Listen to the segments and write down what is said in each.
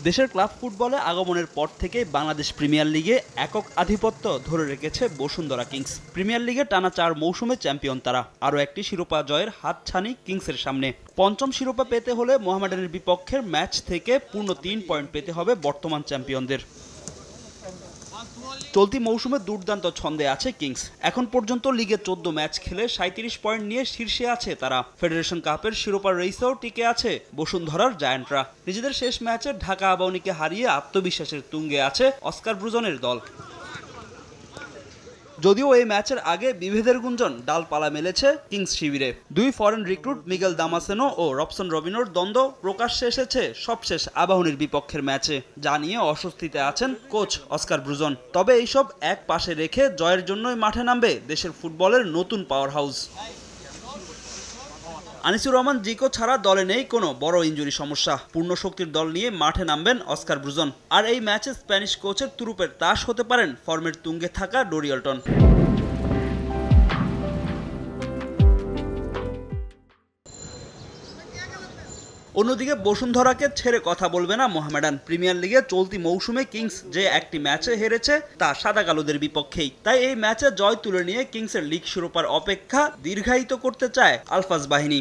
দেশের ক্লাব ফুটবলে আগমনের পর থেকে বাংলাদেশ প্রিমিয়ার লিগে একক আধিপত্য ধরে রেখেছে বসুন্ধরা কিংস। প্রিমিয়ার লিগে টানা ৪ মৌসুমে চ্যাম্পিয়ন তারা। আরও একটি শিরোপা জয়ের হাতছানি কিংসের সামনে। পঞ্চম শিরোপা পেতে হলে মোহামেডানের বিপক্ষের ম্যাচ থেকে পূর্ণ ৩ পয়েন্ট পেতে হবে বর্তমান চ্যাম্পিয়নদের। চলতি মৌসুমে দুর্দান্ত ছন্দে আছে কিংস। এখন পর্যন্ত লিগে ১৪ ম্যাচ খেলে ৩৭ পয়েন্ট নিয়ে শীর্ষে আছে তারা। ফেডারেশন কাপের শিরোপার রেসেও টিকে আছে বসুন্ধরার জায়ান্টরা। নিজেদের শেষ ম্যাচে ঢাকা আবাহনীকে হারিয়ে আত্মবিশ্বাসের তুঙ্গে আছে অস্কার ব্রুজনের দল। যদিও এই ম্যাচের আগে বিভেদের গুঞ্জন ডালপালা মেলেছে কিংস শিবিরে। দুই ফরেন রিক্রুট মিগেল দামাসেনো ও রবসন রবিনোর দ্বন্দ্ব প্রকাশ্যে এসেছে সবশেষ আবাহনীর বিপক্ষের ম্যাচে, যা নিয়ে অস্বস্তিতে আছেন কোচ অস্কার ব্রুজন। তবে এইসব এক পাশে রেখে জয়ের জন্যই মাঠে নামবে দেশের ফুটবলের নতুন পাওয়ার হাউস। আনিসুর রহমান জিকো ছাড়া দলে নেই কোনো বড় ইনজুরি সমস্যা। পূর্ণ শক্তির দল নিয়ে মাঠে নামবেন অস্কার ব্রুজন। আর এই ম্যাচে স্প্যানিশ কোচের তুরুপের তাস হতে পারেন ফর্মের তুঙ্গে থাকা ডোরিয়ালটন। অন্যদিকে বসুন্ধরাকে ছেড়ে কথা বলবে না মোহামেডান। প্রিমিয়ার লিগে চলতি মৌসুমে কিংস যে একটি ম্যাচে হেরেছে তা সাদা কালোদের বিপক্ষেই। তাই এই ম্যাচে জয় তুলে নিয়ে কিংসের লিগ শিরোপার অপেক্ষা দীর্ঘায়িত করতে চায় আলফাজ বাহিনী।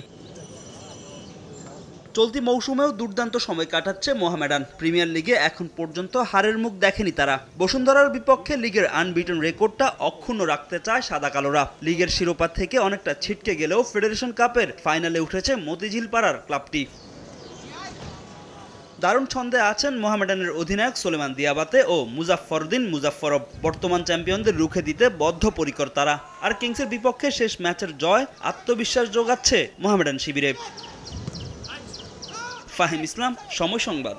চলতি মৌসুমেও দুর্দান্ত সময় কাটাচ্ছে মোহামেডান। প্রিমিয়ার লিগে এখন পর্যন্ত হারের মুখ দেখেনি তারা। বসুন্ধরার বিপক্ষে লিগের আনবিটেন রেকর্ডটা অক্ষুণ্ণ রাখতে চায় সাদা কালোরা। লিগের শিরোপা থেকে অনেকটা ছিটকে গেলেও ফেডারেশন কাপের ফাইনালে উঠেছে মতিঝিল পাড়ার ক্লাবটি। দারুণ ছন্দে আছেন মোহামেডানের অধিনায়ক সোলেমান দিয়াবাতে ও মুজাফফরউদ্দিন মুজাফফরব। বর্তমান চ্যাম্পিয়নদের রুখে দিতে বদ্ধপরিকর তারা। আর কিংসের বিপক্ষে শেষ ম্যাচের জয় আত্মবিশ্বাস যোগাচ্ছে মোহামেডান শিবিরে। ফাহিম ইসলাম, সময় সংবাদ।